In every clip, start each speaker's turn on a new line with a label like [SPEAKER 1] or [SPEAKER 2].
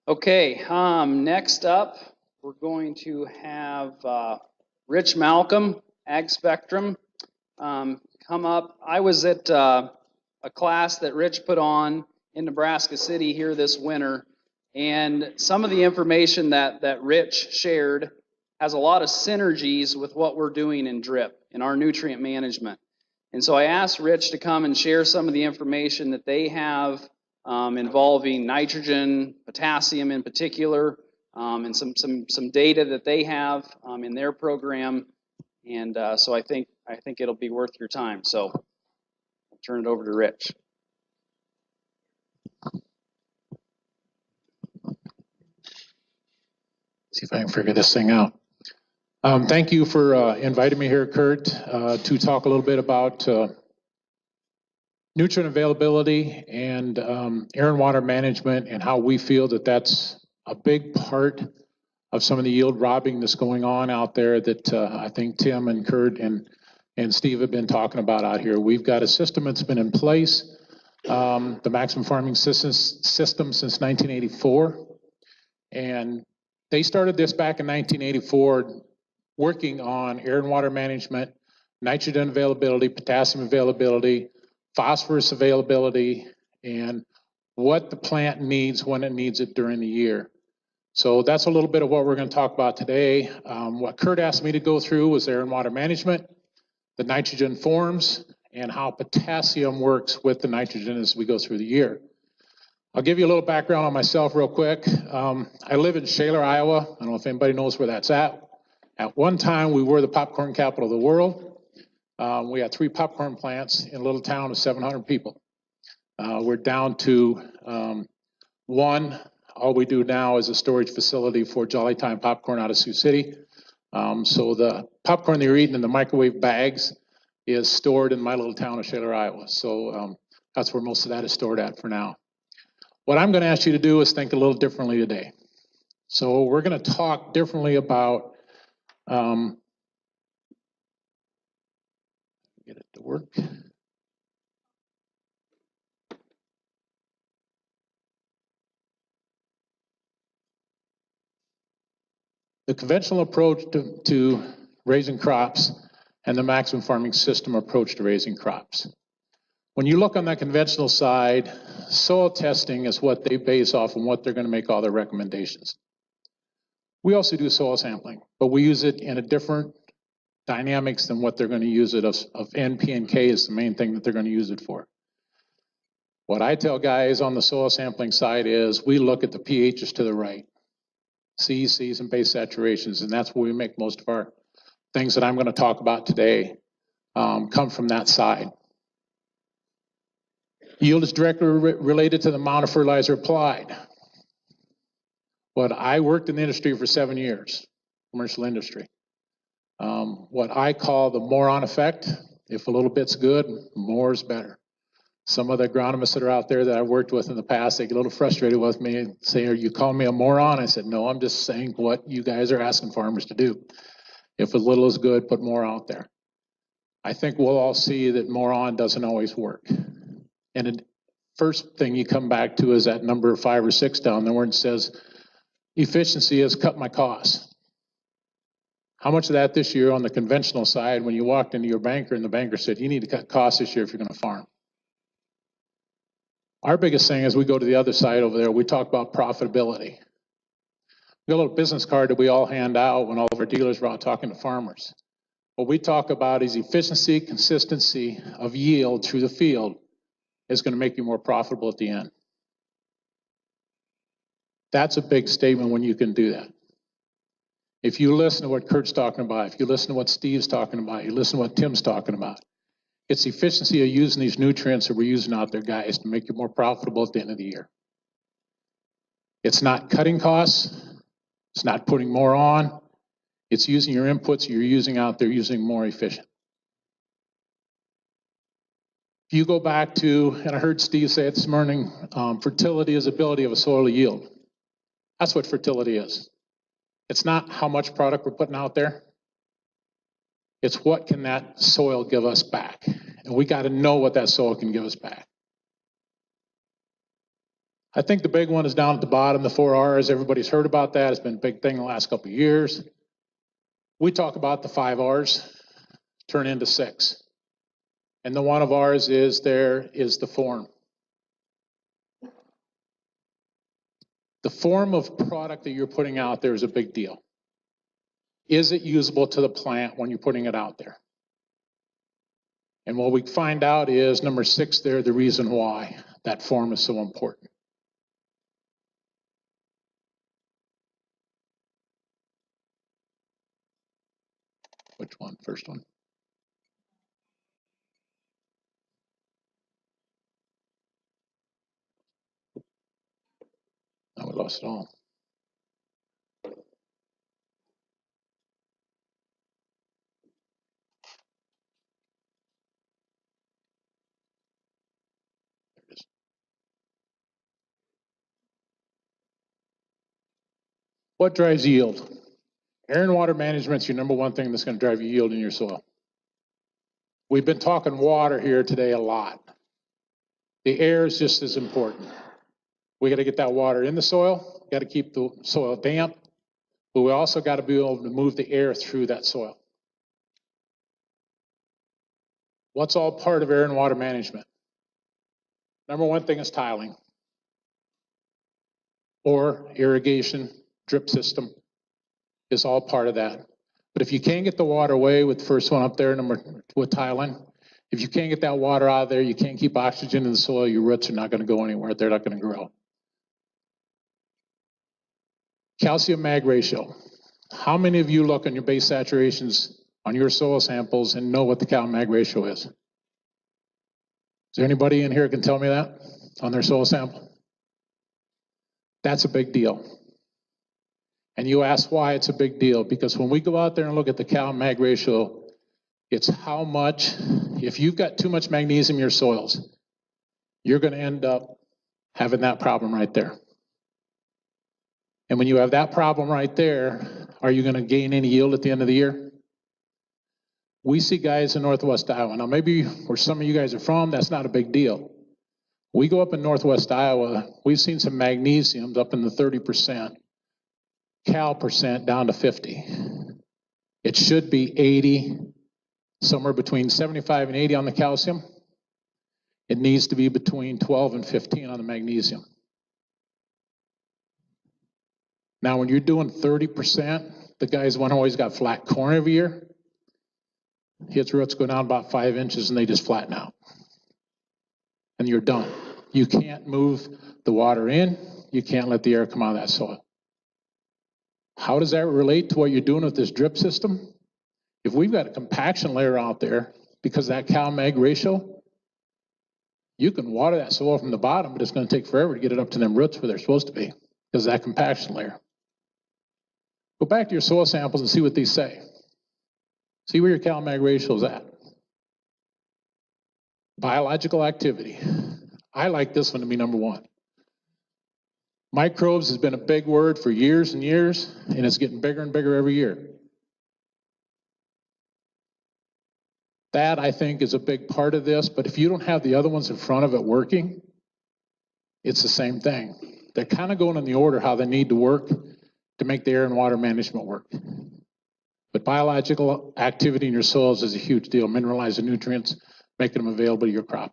[SPEAKER 1] Okay, next up, we're going to have Rich Malcolm, Ag Spectrum, come up. I was at a class that Rich put on in Nebraska City here this winter, and some of the information that Rich shared has a lot of synergies with what we're doing in DRIP, in our nutrient management. And so I asked Rich to come and share some of the information that they have involving nitrogen, potassium in particular, and some data that they have in their program. And so I think it'll be worth your time. So I'll turn it over to Rich.
[SPEAKER 2] See if I can figure this thing out. Thank you for inviting me here, Kurt, to talk a little bit about nutrient availability and air and water management, and how we feel that that's a big part of some of the yield robbing that's going on out there that I think Tim and Kurt and Steve have been talking about out here. We've got a system that's been in place, the Maximum Farming System since 1984, and they started this back in 1984, working on air and water management, nitrogen availability, potassium availability, phosphorus availability, and what the plant needs when it needs it during the year. So that's a little bit of what we're going to talk about today. What Kurt asked me to go through was air and water management, the nitrogen forms, and how potassium works with the nitrogen as we go through the year. I'll give you a little background on myself real quick. I live in Shaler, Iowa. I don't know if anybody knows where that's at. At one time, we were the popcorn capital of the world. We had 3 popcorn plants in a little town of 700 people. We're down to 1. All we do now is a storage facility for Jolly Time popcorn out of Sioux City. So the popcorn that you're eating in the microwave bags is stored in my little town of Shaler, Iowa. So that's where most of that is stored at for now. What I'm going to ask you to do is think a little differently today. So we're going to talk differently about get it to work. The conventional approach to raising crops and the maximum farming system approach to raising crops. When you look on that conventional side, soil testing is what they base off and what they're going to make all their recommendations. We also do soil sampling, but we use it in a different dynamics than what they're going to use it of N, P, and K is the main thing that they're going to use it for. What I tell guys on the soil sampling side is we look at the pHs to the right, C's, C's, and base saturations, and that's where we make most of our things that I'm going to talk about today come from that side. Yield is directly related to the amount of fertilizer applied. What I worked in the industry for 7 years, commercial industry. What I call the moron effect. If a little bit's good, more is better. Some of the agronomists that are out there that I've worked with in the past, they get a little frustrated with me and say, "Are you calling me a moron?" I said, "No, I'm just saying what you guys are asking farmers to do. If a little is good, put more out there." I think we'll all see that moron doesn't always work. And the first thing you come back to is that number 5 or 6 down there where it says, efficiency has cut my costs. How much of that this year on the conventional side when you walked into your banker and the banker said, you need to cut costs this year if you're going to farm? Our biggest thing is we go to the other side over there, we talk about profitability. We got a little business card that we all hand out when all of our dealers are out talking to farmers. What we talk about is efficiency, consistency of yield through the field is going to make you more profitable at the end. That's a big statement when you can do that. If you listen to what Kurt's talking about, if you listen to what Steve's talking about, you listen to what Tim's talking about, it's the efficiency of using these nutrients that we're using out there, guys, to make you more profitable at the end of the year. It's not cutting costs. It's not putting more on. It's using your inputs you're using out there, using more efficient. If you go back to, and I heard Steve say it this morning, fertility is ability of a soil to yield. That's what fertility is. It's not how much product we're putting out there. It's what can that soil give us back. And we got to know what that soil can give us back. I think the big one is down at the bottom, the 4 R's. Everybody's heard about that. It's been a big thing the last couple of years. We talk about the 5 R's turn into 6. And the one of ours is the form. The form of product that you're putting out there is a big deal. Is it usable to the plant when you're putting it out there? And what we find out is number 6 there, the reason why that form is so important. Which one? First one. Now we lost it all. What drives yield? Air and water management is your number one thing that's going to drive your yield in your soil. We've been talking water here today a lot. The air is just as important. We got to get that water in the soil, got to keep the soil damp, but we also got to be able to move the air through that soil. What's all part of air and water management? Number one thing is tiling or irrigation, drip system is all part of that. But if you can't get the water away with the first one up there, with tiling, if you can't get that water out of there, you can't keep oxygen in the soil, your roots are not going to go anywhere. They're not going to grow. Calcium mag ratio. How many of you look on your base saturations on your soil samples and know what the cal mag ratio is? Is there anybody in here who can tell me that on their soil sample? That's a big deal. And you ask why it's a big deal, because when we go out there and look at the cal mag ratio, it's how much, if you've got too much magnesium in your soils, you're going to end up having that problem right there. And when you have that problem right there, are you going to gain any yield at the end of the year? We see guys in Northwest Iowa. Now, maybe where some of you guys are from, that's not a big deal. We go up in Northwest Iowa, we've seen some magnesiums up in the 30%, cal percent down to 50. It should be 80, somewhere between 75 and 80 on the calcium. It needs to be between 12 and 15 on the magnesium. Now, when you're doing 30%, the guys one always got flat corn every year. His roots go down about 5 inches and they just flatten out. And you're done. You can't move the water in. You can't let the air come out of that soil. How does that relate to what you're doing with this drip system? If we've got a compaction layer out there, because of that cal mag ratio, you can water that soil from the bottom, but it's going to take forever to get it up to them roots where they're supposed to be, because of that compaction layer. Go back to your soil samples and see what these say. See where your cal mag ratio is at. Biological activity. I like this one to be number one. Microbes has been a big word for years and years, and it's getting bigger and bigger every year. That, I think, is a big part of this, but if you don't have the other ones in front of it working, it's the same thing. They're kind of going in the order how they need to work to make the air and water management work. But biological activity in your soils is a huge deal. Mineralizing nutrients, making them available to your crop.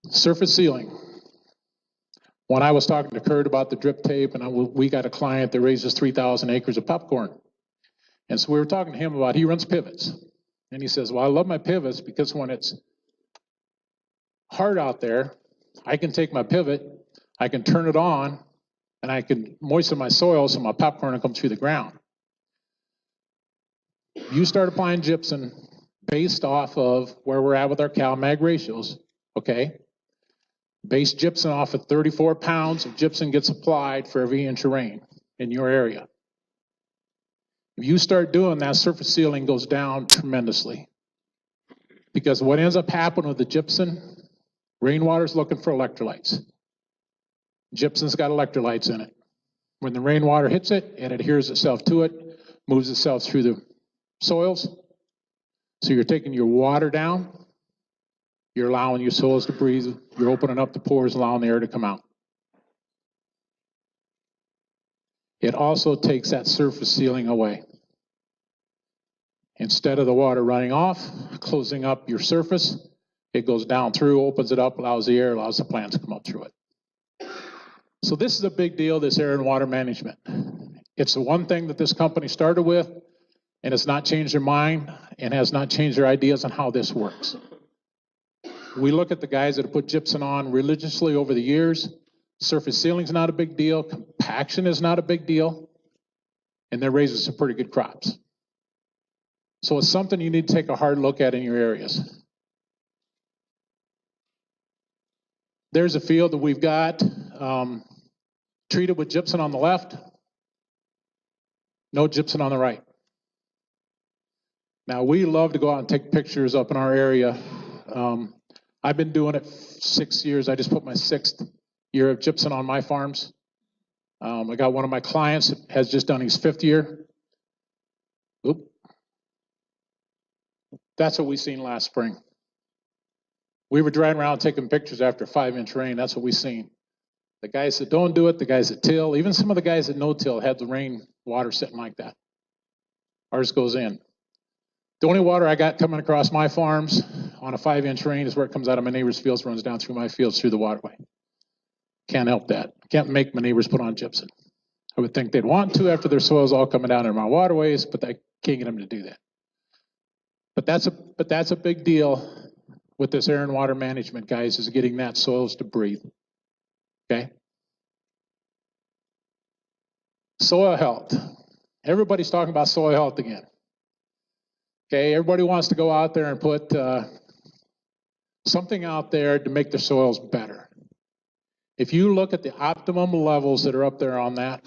[SPEAKER 2] Surface sealing. When I was talking to Kurt about the drip tape, and we got a client that raises 3,000 acres of popcorn. And so we were talking to him about, he runs pivots. And he says, well, I love my pivots because when it's hard out there, I can take my pivot, I can turn it on, and I can moisten my soil so my popcorn will come through the ground. You start applying gypsum based off of where we're at with our cal mag ratios, okay? Base gypsum off of 34 pounds of gypsum gets applied for every inch of rain in your area. If you start doing that, surface sealing goes down tremendously. Because what ends up happening with the gypsum, rainwater's looking for electrolytes. Gypsum's got electrolytes in it. When the rainwater hits it, it adheres itself to it, moves itself through the soils. So you're taking your water down, You're allowing your soils to breathe. You're opening up the pores, allowing the air to come out. It also takes that surface sealing away. Instead of the water running off, closing up your surface, it goes down through, opens it up, allows the air, allows the plants to come up through it. So this is a big deal, this air and water management. It's the one thing that this company started with, and it's not changed their mind and has not changed their ideas on how this works. We look at the guys that have put gypsum on religiously over the years. Surface sealing is not a big deal. Compaction is not a big deal. And they're raising some pretty good crops. So it's something you need to take a hard look at in your areas. There's a field that we've got treated with gypsum on the left, no gypsum on the right. Now, we love to go out and take pictures up in our area. I've been doing it 6 years. I just put my 6th year of gypsum on my farms. I got one of my clients that has just done his 5th year. Oop. That's what we seen last spring. We were driving around taking pictures after 5-inch rain. That's what we seen. The guys that don't do it, the guys that till, even some of the guys that no till had the rain water sitting like that. Ours goes in. The only water I got coming across my farms on a 5-inch rain is where it comes out of my neighbor's fields, runs down through my fields through the waterway. Can't help that. Can't make my neighbors put on gypsum. I would think they'd want to after their soil's all coming down in my waterways, but I can't get them to do that. But that's a big deal with this air and water management, guys, is getting that soils to breathe. Okay? Soil health. Everybody's talking about soil health again. Okay, everybody wants to go out there and put something out there to make their soils better. If you look at the optimum levels that are up there on that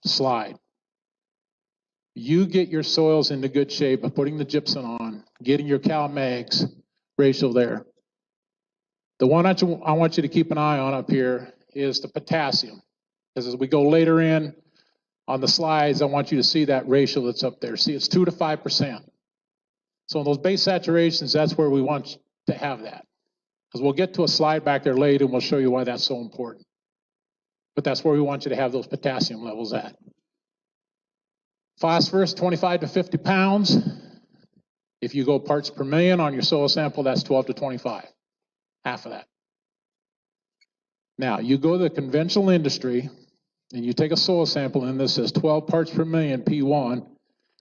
[SPEAKER 2] slide, you get your soils into good shape by putting the gypsum on, getting your CalMags ratio there. The one I want you to keep an eye on up here is the potassium. Because as we go later in on the slides, I want you to see that ratio that's up there. See, it's 2 to 5%. So in those base saturations, that's where we want to have that. Because we'll get to a slide back there later and we'll show you why that's so important. But that's where we want you to have those potassium levels at. Phosphorus, 25 to 50 pounds. If you go parts per million on your soil sample, that's 12 to 25. Half of that. Now, you go to the conventional industry and you take a soil sample and this says 12 parts per million P1,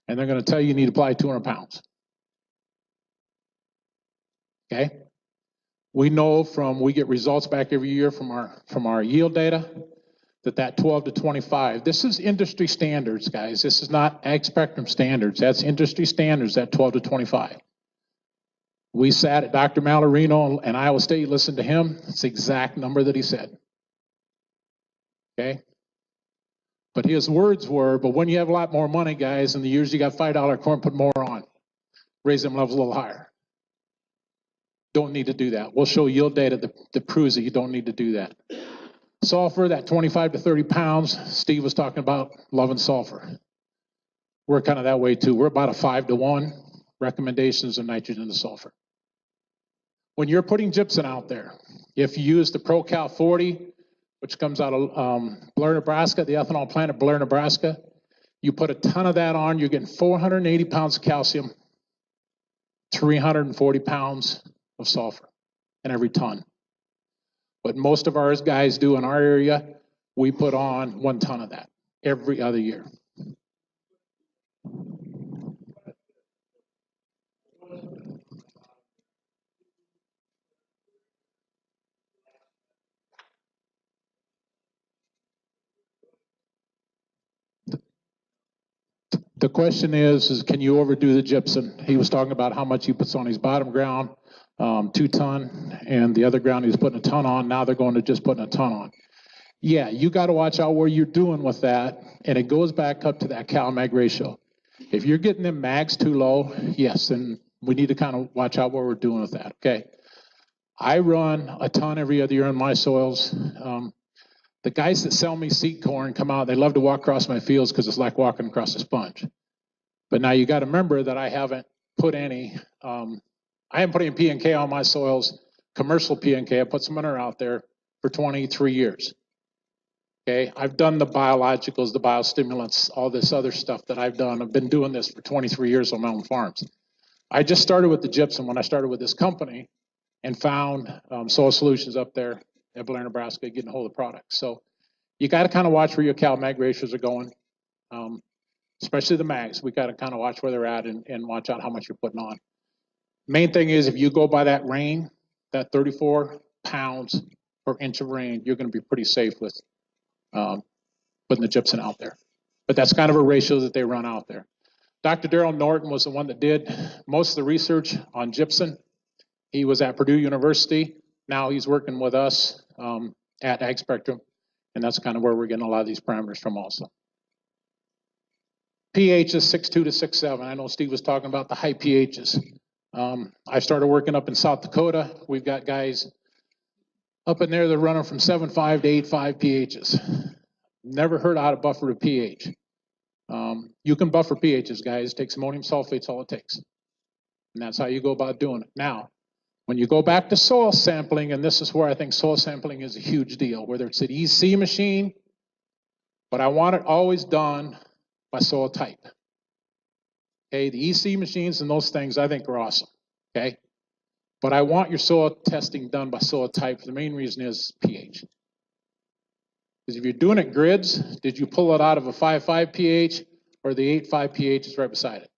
[SPEAKER 2] and they're going to tell you need to apply 200 pounds. Okay? We know we get results back every year from our yield data that 12 to 25, this is industry standards, guys. This is not Ag Spectrum standards. That's industry standards, that 12 to 25. We sat at Dr. Malorino and Iowa State, listened to him. It's the exact number that he said. Okay? But his words were, but when you have a lot more money, guys, in the years you got $5 corn, put more on. Raise them levels a little higher. Don't need to do that. We'll show yield data that proves that you don't need to do that. Sulfur, that 25 to 30 pounds, Steve was talking about loving sulfur. We're kind of that way too. We're about a 5 to 1 recommendations of nitrogen to sulfur. When you're putting gypsum out there, if you use the ProCal 40, which comes out of Blair, Nebraska, the ethanol plant at Blair, Nebraska, you put a ton of that on, you're getting 480 pounds of calcium, 340 pounds of sulfur in every ton. What most of our guys do in our area, we put on 1 ton of that every other year. The question is can you overdo the gypsum? He was talking about how much he puts on his bottom ground. 2 ton, and the other ground he's putting a ton on. Now they're going to just putting a ton on. Yeah, you got to watch out where you're doing with that, and it goes back up to that CalMag ratio. If you're getting them mags too low, yes, then we need to kind of watch out what we're doing with that, okay? I run a ton every other year on my soils. The guys that sell me seed corn come out, they love to walk across my fields because it's like walking across a sponge. But now you got to remember that I haven't put any, I haven't put any P and K on my soils commercial P and K. I put some in out there for 23 years. Okay, I've done the biologicals, the biostimulants, all this other stuff that I've done. I've been doing this for 23 years on my own farms. I just started with the gypsum when I started with this company and found Soil Solutions up there at Blair, Nebraska, getting a hold of products. So you got to kind of watch where your Cal-Mag ratios are going, especially the mags. We got to kind of watch where they're at and watch out how much you're putting on. Main thing is if you go by that rain, that 34 pounds per inch of rain, you're going to be pretty safe with putting the gypsum out there. But that's kind of a ratio that they run out there. Dr. Daryl Norton was the one that did most of the research on gypsum. He was at Purdue University. Now he's working with us at Ag Spectrum, and that's kind of where we're getting a lot of these parameters from also. pH is 6.2 to 6.7. I know Steve was talking about the high pHs. I started working up in South Dakota. We've got guys up in there that are running from 7.5 to 8.5 pHs. Never heard how to buffer a pH. You can buffer pHs, guys. Take ammonium sulfate's all it takes. And that's how you go about doing it. Now, when you go back to soil sampling, and this is where I think soil sampling is a huge deal, whether it's an EC machine, but I want it always done by soil type. Okay, the EC machines and those things I think are awesome. Okay, but I want your soil testing done by soil type. The main reason is pH. Because if you're doing it grids, did you pull it out of a 5.5 pH or the 8.5 pH is right beside it?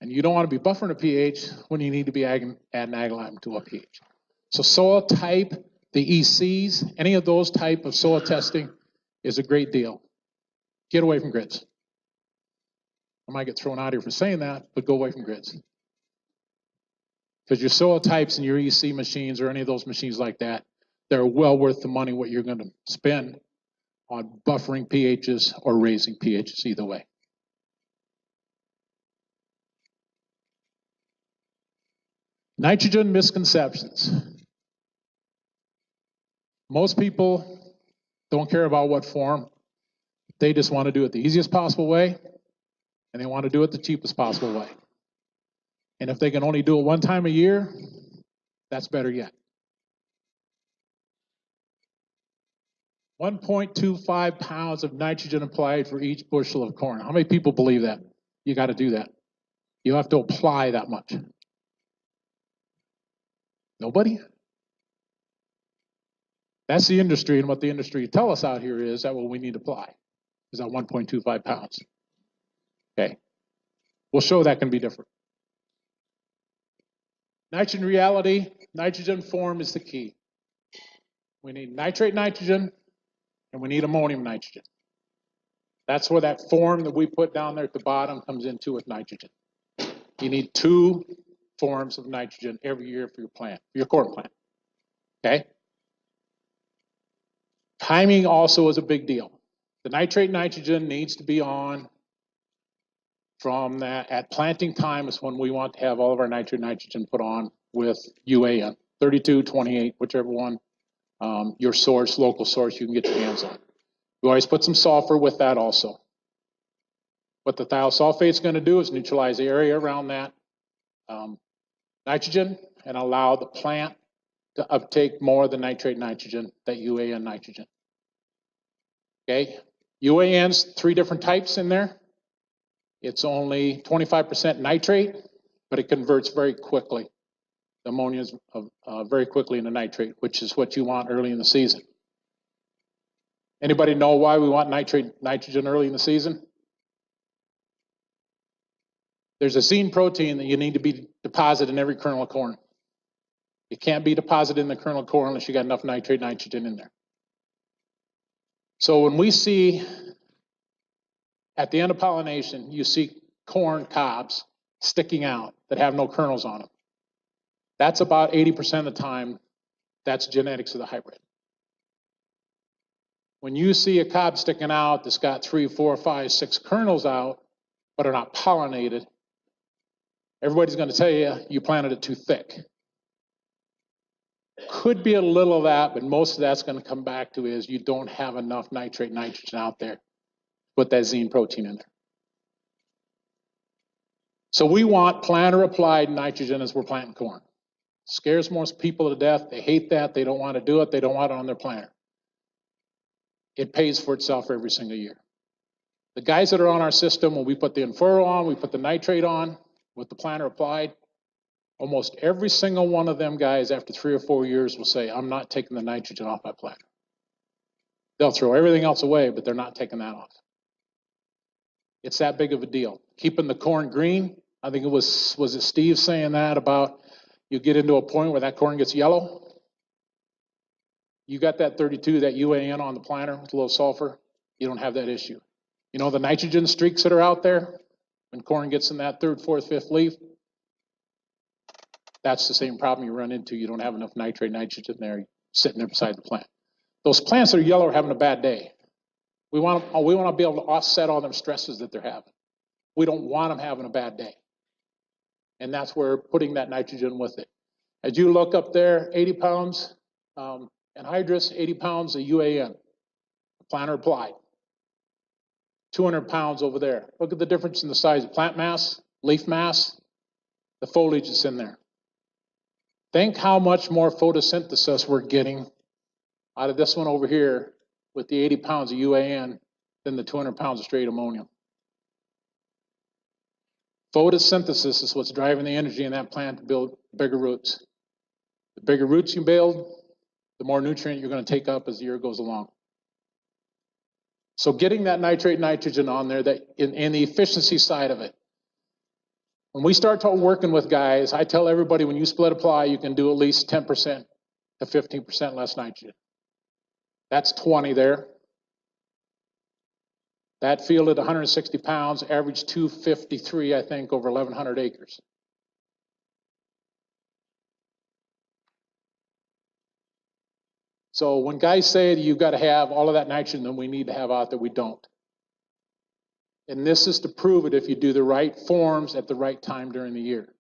[SPEAKER 2] And you don't want to be buffering a pH when you need to be adding ag lime to a pH. So soil type, the ECs, any of those type of soil testing is a great deal. Get away from grids. I might get thrown out here for saying that, but go away from grids. Because your soil types and your EC machines or any of those machines like that, they're well worth the money what you're going to spend on buffering pHs or raising pHs, either way. Nitrogen misconceptions. Most people don't care about what form. They just want to do it the easiest possible way, and they want to do it the cheapest possible way. And if they can only do it one time a year, that's better yet. 1.25 pounds of nitrogen applied for each bushel of corn. How many people believe that? You got to do that. You have to apply that much. Nobody? That's the industry, and what the industry tell us out here is that what we need to apply is that 1.25 pounds. Okay. We'll show that can be different. Nitrogen reality, nitrogen form is the key. We need nitrate nitrogen, and we need ammonium nitrogen. That's where that form that we put down there at the bottom comes into with nitrogen. You need 2 forms of nitrogen every year for your plant, for your corn plant. Okay? Timing also is a big deal. The nitrate nitrogen needs to be on from that. At planting time is when we want to have all of our nitrate nitrogen put on with UAN, 32, 28, whichever one, your source, local source, you can get your hands on. You always put some sulfur with that also. What the thiosulfate is going to do is neutralize the area around that nitrogen and allow the plant to uptake more of the nitrate nitrogen, that UAN nitrogen. Okay, UAN's 3 different types in there. It's only 25% nitrate, but it converts very quickly. The ammonia is very quickly into nitrate, which is what you want early in the season. Anybody know why we want nitrate nitrogen early in the season? There's a zein protein that you need to be deposited in every kernel of corn. It can't be deposited in the kernel of corn unless you got enough nitrate nitrogen in there. So when we see at the end of pollination, you see corn cobs sticking out that have no kernels on them. That's about 80% of the time, that's genetics of the hybrid. When you see a cob sticking out that's got 3, 4, 5, 6 kernels out, but are not pollinated, everybody's going to tell you you planted it too thick. Could be a little of that, but most of that's going to come back to is you don't have enough nitrate nitrogen out there. Put that zein protein in there. So we want planter applied nitrogen as we're planting corn. Scares most people to death. They hate that. They don't want to do it. They don't want it on their planter. It pays for itself every single year. The guys that are on our system, when we put the Infero on, we put the nitrate on with the planter applied, almost every single one of them guys after 3 or 4 years will say, I'm not taking the nitrogen off my planter. They'll throw everything else away, but they're not taking that off. It's that big of a deal. Keeping the corn green, I think it was it Steve saying that about you get into a point where that corn gets yellow? You got that 32, that UAN on the planter with a little sulfur, you don't have that issue. You know the nitrogen streaks that are out there when corn gets in that 3rd, 4th, 5th leaf? That's the same problem you run into. You don't have enough nitrogen there sitting there beside the plant. Those plants that are yellow are having a bad day. We want to be able to offset all them stresses that they're having. We don't want them having a bad day. And that's where putting that nitrogen with it. As you look up there, 80 pounds anhydrous, 80 pounds of UAN, planter applied. 200 pounds over there. Look at the difference in the size of plant mass, leaf mass, the foliage that's in there. Think how much more photosynthesis we're getting out of this one over here with the 80 pounds of UAN than the 200 pounds of straight ammonium. Photosynthesis is what's driving the energy in that plant to build bigger roots. The bigger roots you build, the more nutrient you're going to take up as the year goes along. So getting that nitrate nitrogen on there, that in the efficiency side of it. When we start working with guys, I tell everybody when you split apply, you can do at least 10% to 15% less nitrogen. That's 20 there. That field at 160 pounds averaged 253, I think, over 1,100 acres. So when guys say that you've got to have all of that nitrogen that we need to have out there, we don't. And this is to prove it if you do the right forms at the right time during the year.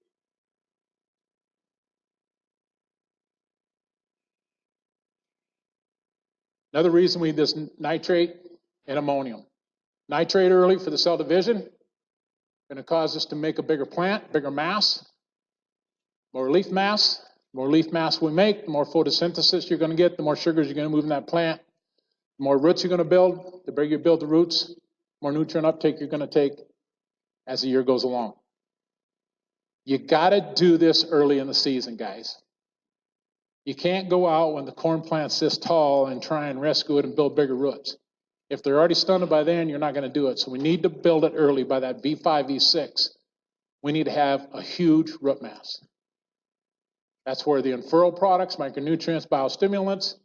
[SPEAKER 2] Another reason we need this nitrate and ammonium. Nitrate early for the cell division, going to cause us to make a bigger plant, bigger mass, more leaf mass. The more leaf mass we make, the more photosynthesis you're going to get, the more sugars you're going to move in that plant, the more roots you're going to build, the bigger you build the roots, the more nutrient uptake you're going to take as the year goes along. You got to do this early in the season, guys. You can't go out when the corn plant's this tall and try and rescue it and build bigger roots. If they're already stunted by then, you're not going to do it. So we need to build it early by that V5, V6. We need to have a huge root mass. That's where the Infero products, micronutrients, biostimulants,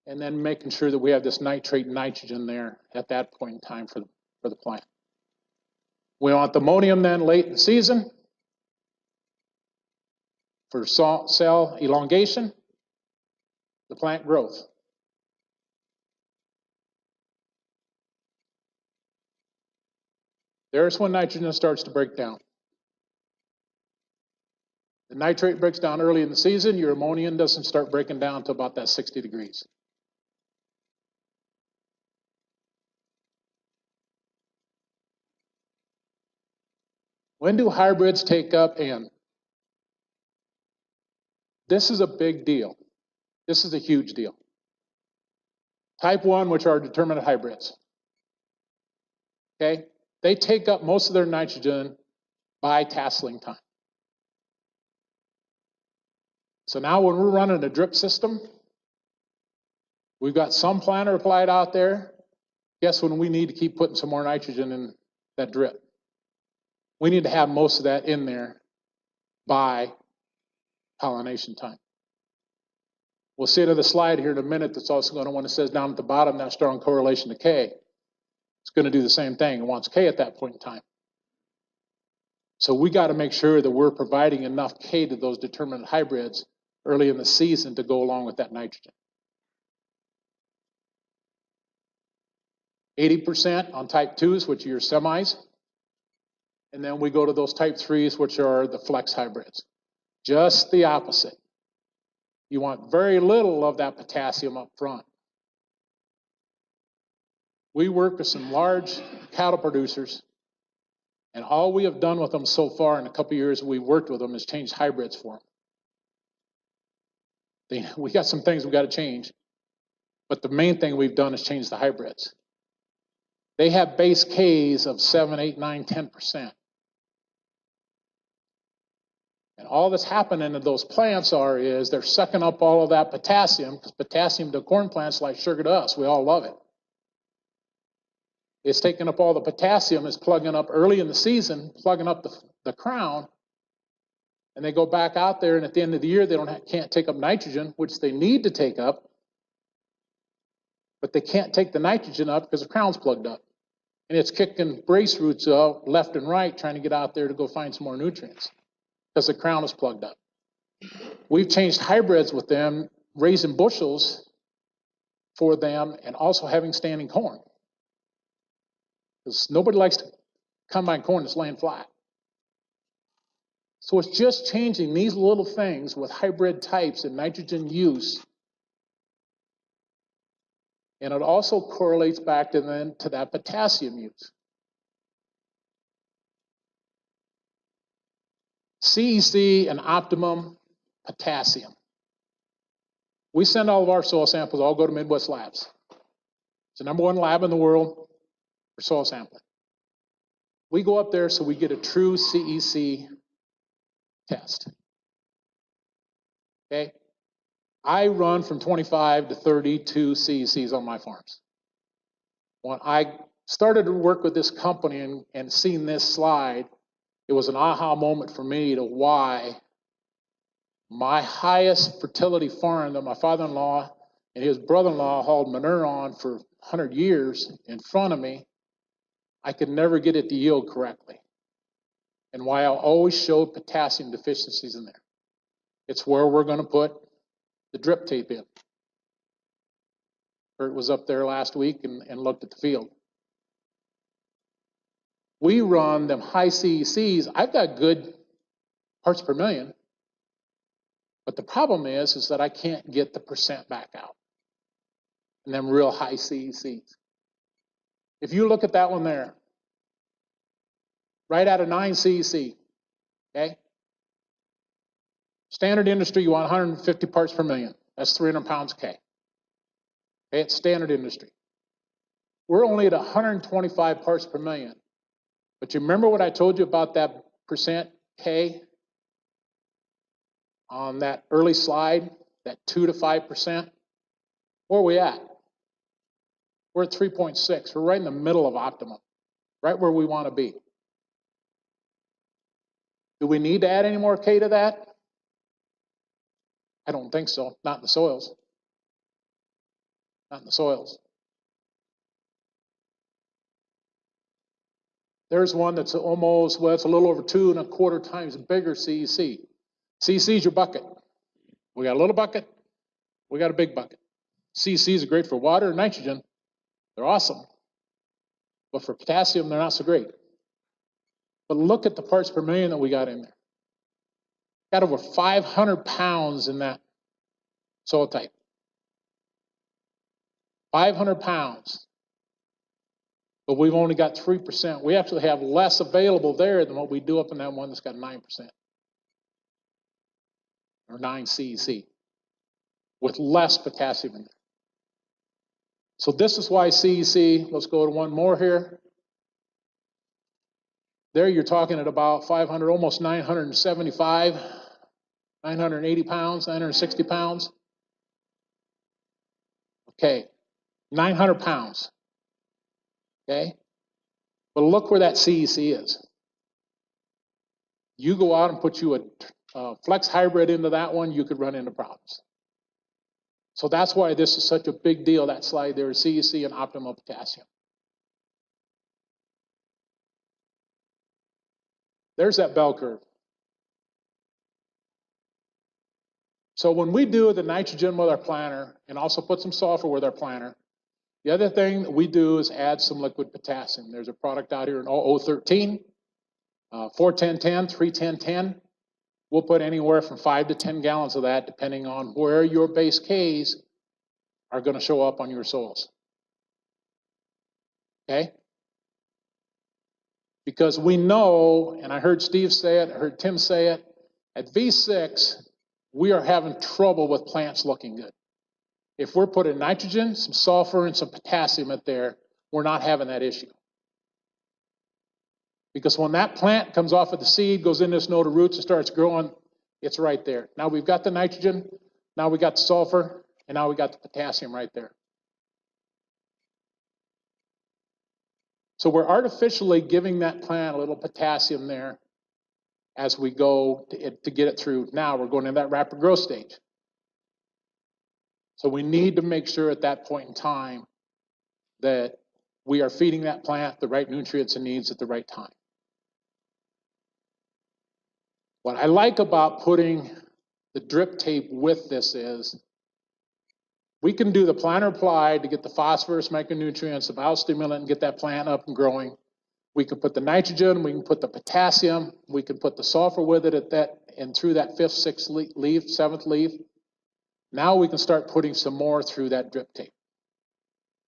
[SPEAKER 2] and then making sure that we have this nitrate and nitrogen there at that point in time for the plant. We want the ammonium then late in the season for cell elongation, the plant growth. There's when nitrogen starts to break down. The nitrate breaks down early in the season. Your ammonium doesn't start breaking down until about that 60 degrees. When do hybrids take up N? This is a big deal. This is a huge deal. Type 1, which are determinate hybrids. Okay? They take up most of their nitrogen by tasseling time. So now when we're running a drip system, we've got some planter applied out there. Guess when we need to keep putting some more nitrogen in that drip? We need to have most of that in there by pollination time. We'll see another slide here in a minute that's also going to, when it says down at the bottom, that strong correlation to K. It's going to do the same thing. It wants K at that point in time. So we got to make sure that we're providing enough K to those determinate hybrids early in the season to go along with that nitrogen. 80% on type 2s, which are your semis. And then we go to those type 3s, which are the flex hybrids. Just the opposite. You want very little of that potassium up front. We work with some large cattle producers And all we have done with them so far in a couple of years we've worked with them is changed hybrids for them. We got some things we've got to change, but the main thing we've done is change the hybrids. They have base Ks of 7, 8, 9, 10%. And all that's happening in those plants is they're sucking up all of that potassium, because potassium to corn plants like sugar to us. We all love it. It's taking up all the potassium, it's plugging up early in the season, plugging up the crown, and they go back out there, and at the end of the year, they can't take up nitrogen, which they need to take up, but they can't take the nitrogen up because the crown's plugged up. And it's kicking brace roots out left and right, trying to get out there to go find some more nutrients because the crown is plugged up. We've changed hybrids with them, raising bushels for them, and also having standing corn. Because nobody likes to combine corn that's laying flat. So it's just changing these little things with hybrid types and nitrogen use. And it also correlates back to that potassium use. CEC and optimum potassium. We send all of our soil samples, all go to Midwest Labs. It's the #1 lab in the world for soil sampling. We go up there so we get a true CEC test. Okay? I run from 25 to 32 CECs on my farms. When I started to work with this company and seeing this slide, it was an aha moment for me to why my highest fertility farm that my father-in-law and his brother-in-law hauled manure on for 100 years in front of me, I could never get it to yield correctly. And why I always showed potassium deficiencies in there. It's where we're going to put the drip tape in. Kurt was up there last week and looked at the field. We run them high CECs. I've got good parts per million, but the problem is that I can't get the percent back out and them real high CECs. If you look at that one there, right out of 9 CEC, okay? Standard industry, you want 150 parts per million. That's 300 pounds K. Okay, it's standard industry. We're only at 125 parts per million. But you remember what I told you about that percent K on that early slide, that 2 to 5%? Where are we at? We're at 3.6. We're right in the middle of optimum, right where we want to be. Do we need to add any more K to that? I don't think so. Not in the soils. Not in the soils. There's one that's almost, well, it's a little over 2.25 times bigger CEC. CEC is your bucket. We got a little bucket. We got a big bucket. CECs are great for water and nitrogen. They're awesome. But for potassium, they're not so great. But look at the parts per million that we got in there. Got over 500 pounds in that soil type. 500 pounds. But we've only got 3%. We actually have less available there than what we do up in that one that's got 9%. Or 9 CEC. With less potassium in there. So this is why CEC, let's go to one more here. There you're talking at about 500, almost 975, 980 pounds, 960 pounds. Okay, 900 pounds. Okay, but look where that CEC is. You go out and put you a flex hybrid into that one, you could run into problems. So that's why this is such a big deal, that slide there, CEC and optimal potassium. There's that bell curve. So when we do the nitrogen with our planter and also put some sulfur with our planter, the other thing that we do is add some liquid potassium. There's a product out here in 0013, 41010, 31010. We'll put anywhere from 5 to 10 gallons of that depending on where your base Ks are going to show up on your soils. Okay? Because we know, and I heard Steve say it, I heard Tim say it, at V6, we are having trouble with plants looking good. If we're putting nitrogen, some sulfur, and some potassium in there, we're not having that issue. Because when that plant comes off of the seed, goes in this node of roots and starts growing, it's right there. Now we've got the nitrogen, now we got the sulfur, and now we got the potassium right there. So we're artificially giving that plant a little potassium there as we go to get it through. Now we're going into that rapid growth stage. So we need to make sure at that point in time that we are feeding that plant the right nutrients and needs at the right time. What I like about putting the drip tape with this is we can do the planter applied to get the phosphorus, micronutrients, the biostimulant, and get that plant up and growing. We can put the nitrogen, we can put the potassium, we can put the sulfur with it at that and through that 5th, 6th leaf, 7th leaf. Now we can start putting some more through that drip tape.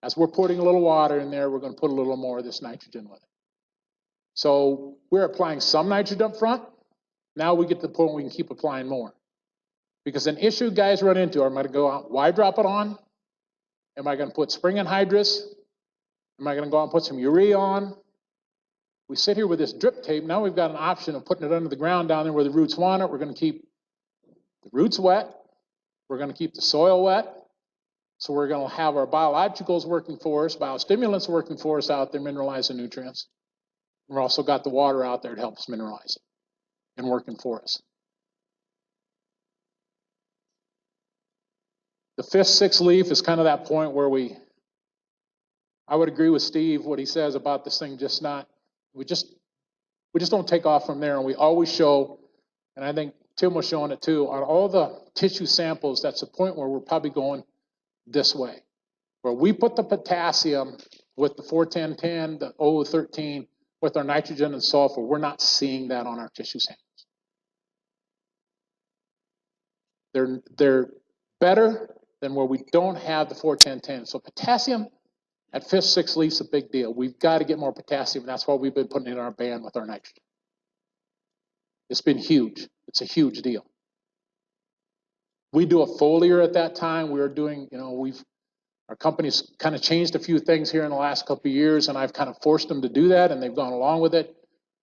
[SPEAKER 2] As we're putting a little water in there, we're going to put a little more of this nitrogen with it. So we're applying some nitrogen up front. Now we get to the point where we can keep applying more. Because an issue guys run into, am I going to go out, why drop it on? Am I going to put spring anhydrous? Am I going to go out and put some urea on? We sit here with this drip tape. Now we've got an option of putting it under the ground down there where the roots want it. We're going to keep the roots wet. We're going to keep the soil wet. So we're going to have our biologicals working for us, biostimulants working for us out there, mineralizing nutrients. We've also got the water out there to help us mineralize it and working for us. The 5th, 6th leaf is kind of that point where I would agree with Steve, what he says about this thing just not, we just don't take off from there. And we always show, and I think Tim was showing it too, on all the tissue samples, that's the point where we're probably going this way. Where we put the potassium with the 4-10-10, the 0-13, with our nitrogen and sulfur, we're not seeing that on our tissue samples. They're better than where we don't have the 4-10-10. So potassium at 5th, 6th leaf is a big deal. We've got to get more potassium. That's why we've been putting it in our band with our nitrogen. It's been huge. It's a huge deal. We do a foliar at that time. We were doing, our company's kind of changed a few things here in the last couple of years, and I've kind of forced them to do that, and they've gone along with it.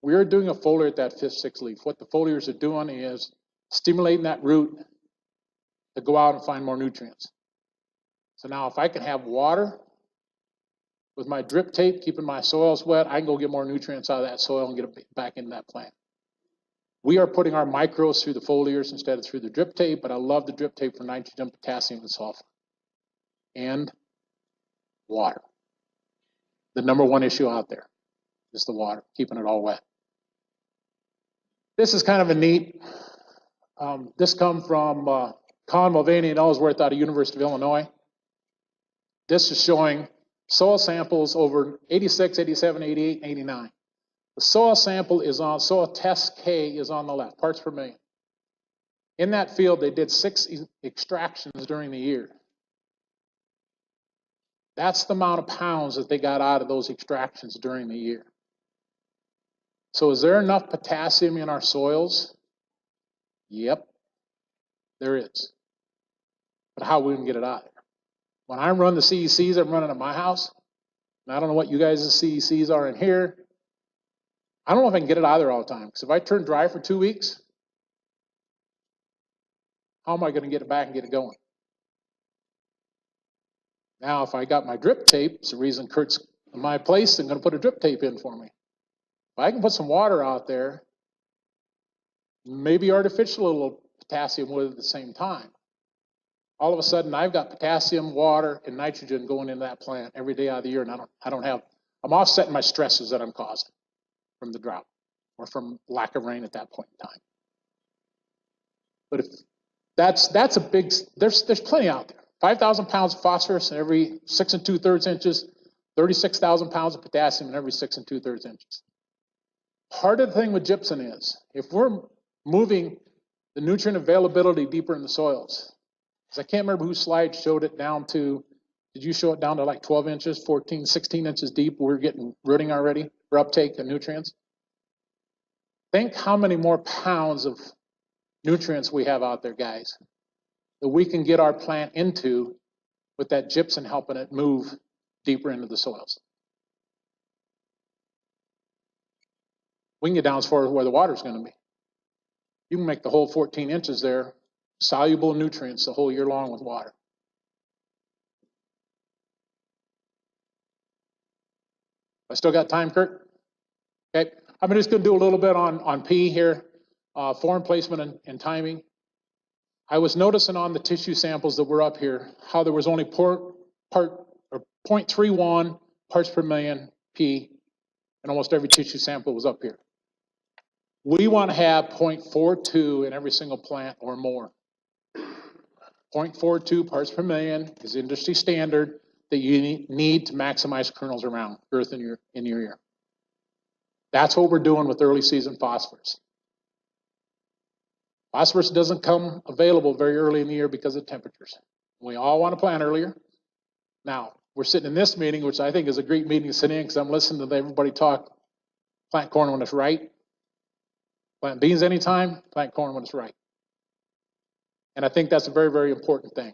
[SPEAKER 2] We're doing a foliar at that 5th, 6th leaf. What the foliars are doing is stimulating that root to go out and find more nutrients. So now if I can have water with my drip tape, keeping my soils wet, I can go get more nutrients out of that soil and get it back into that plant. We are putting our micros through the foliars instead of through the drip tape, but I love the drip tape for nitrogen, potassium, and sulfur. And water. The number one issue out there is the water, keeping it all wet. This is kind of a neat, this come from Colin Mulvaney and Ellsworth out of University of Illinois. This is showing soil samples over 86, 87, 88, and 89. The soil sample is on, soil test K is on the left, parts per million. In that field, they did 6 extractions during the year. That's the amount of pounds that they got out of those extractions during the year. So is there enough potassium in our soils? Yep, there is. But how are we going to get it out of there? When I run the CECs I'm running at my house, and I don't know what you guys' CECs are in here, I don't know if I can get it out of there all the time. Because if I turn dry for 2 weeks, how am I going to get it back and get it going? Now, if I got my drip tape, it's the reason Kurt's in my place and going to put a drip tape in for me. If I can put some water out there, maybe artificial a little potassium with it at the same time, all of a sudden I've got potassium, water, and nitrogen going into that plant every day out of the year, and I'm offsetting my stresses that I'm causing from the drought or from lack of rain at that point in time. But if that's a big, there's plenty out there. 5,000 pounds of phosphorus in every 6 2/3 inches, 36,000 pounds of potassium in every 6 2/3 inches. Part of the thing with gypsum is, if we're moving the nutrient availability deeper in the soils, because I can't remember whose slide showed it down to, did you show it down to like 12 inches, 14, 16 inches deep, we're getting rooting already for uptake of nutrients? Think how many more pounds of nutrients we have out there, guys, that we can get our plant into with that gypsum helping it move deeper into the soils. We can get down as far as where the water's going to be. You can make the whole 14 inches there soluble nutrients the whole year long with water. I still got time, Kurt? Okay, I'm just going to do a little bit on P here, form placement and timing. I was noticing on the tissue samples that were up here how there was only 0.31 parts per million P, and almost every tissue sample was up here. We want to have 0.42 in every single plant or more. 0.42 parts per million is industry standard that you need to maximize kernels around growth in your ear. That's what we're doing with early season phosphorus. Phosphorus doesn't come available very early in the year because of temperatures. We all want to plant earlier. Now, we're sitting in this meeting, which I think is a great meeting to sit in because I'm listening to everybody talk. Plant corn when it's right. Plant beans anytime, plant corn when it's right. And I think that's a very, very important thing.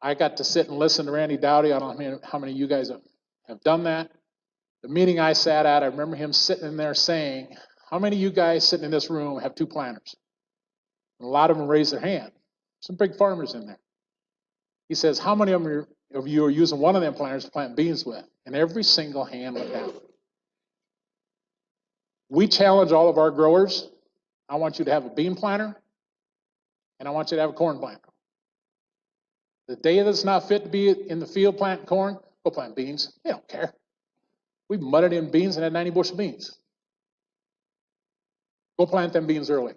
[SPEAKER 2] I got to sit and listen to Randy Dowdy. I don't know how many of you guys have done that. The meeting I sat at, I remember him sitting in there saying, how many of you guys sitting in this room have 2 planters? And a lot of them raised their hand. Some big farmers in there. He says, how many of you are using one of them planters to plant beans with? And every single hand went down. We challenge all of our growers. I want you to have a bean planter, and I want you to have a corn planter. The day that's not fit to be in the field planting corn, go plant beans. They don't care. We've mudded in beans and had 90 bushel beans. Go plant them beans early.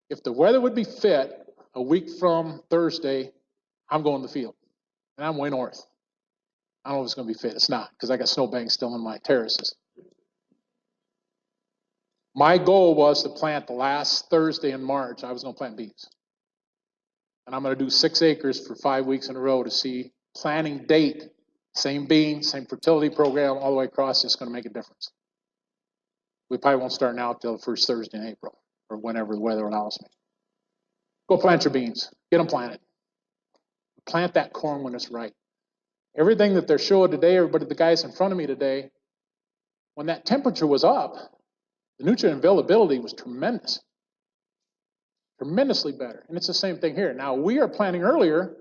[SPEAKER 2] If the weather would be fit a week from Thursday, I'm going to the field. And I'm way north. I don't know if it's going to be fit. It's not, because I got snowbanks still in my terraces. My goal was to plant the last Thursday in March. I was going to plant beans. And I'm going to do 6 acres for 5 weeks in a row to see planting date, same bean, same fertility program all the way across. It's going to make a difference. We probably won't start now till the first Thursday in April or whenever the weather allows me. Go plant your beans. Get them planted. Plant that corn when it's right. Everything that they're showing today, everybody, the guys in front of me today, when that temperature was up, the nutrient availability was tremendous. Tremendously better. And it's the same thing here. Now, we are planting earlier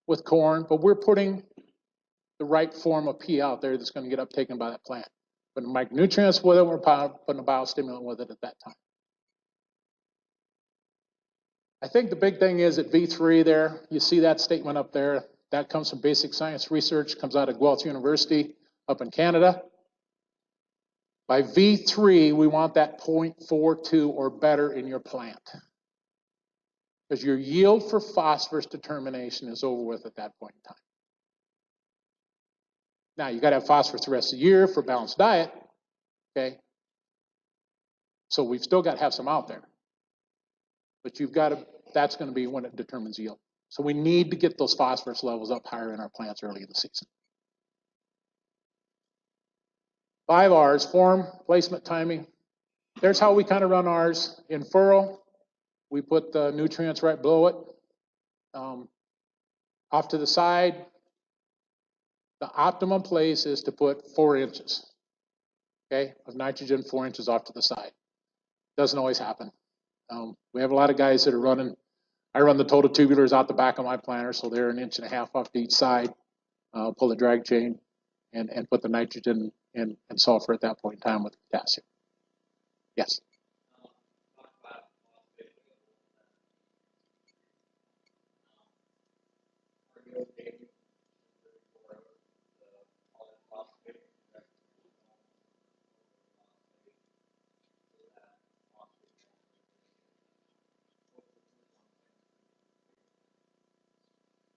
[SPEAKER 2] with corn, but we're putting the right form of P out there that's going to get uptaken by that plant. Putting micronutrients with it, we're putting a biostimulant with it at that time. I think the big thing is at V3 there, you see that statement up there. That comes from basic science research, comes out of Guelph University up in Canada. By V3, we want that 0.42 or better in your plant. Because your yield for phosphorus determination is over with at that point in time. Now, you got to have phosphorus the rest of the year for a balanced diet, okay? So we've still got to have some out there. But you've got to, that's going to be when it determines yield. So we need to get those phosphorus levels up higher in our plants early in the season. 5 R's, form, placement, timing. There's how we kind of run ours. In furrow, we put the nutrients right below it. Off to the side, the optimum place is to put 4 inches, okay, of nitrogen, 4 inches off to the side. Doesn't always happen. We have a lot of guys that are running, I run the total tubulars out the back of my planter, so they're 1.5 inches off to each side. Pull the drag chain and put the nitrogen and sulfur at that point in time with potassium. Yes.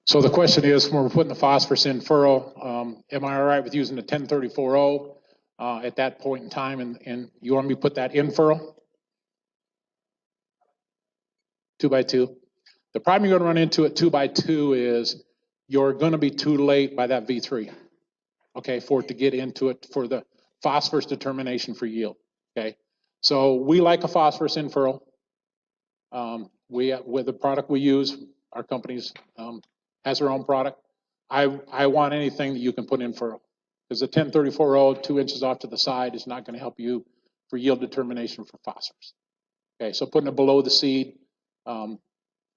[SPEAKER 2] So the question is, when we're putting the phosphorus in furrow, am I all right with using the 1034-0 at that point in time? And you want me to put that in furrow? 2x2. The problem you're going to run into at 2x2 is you're going to be too late by that V3, okay, for it to get into it for the phosphorus determination for yield, okay? So we like a phosphorus in furrow. With the product we use, our company's has their own product. I want anything that you can put in furrow, because the 1034-0, 2 inches off to the side, is not going to help you for yield determination for phosphorus. Okay, so putting it below the seed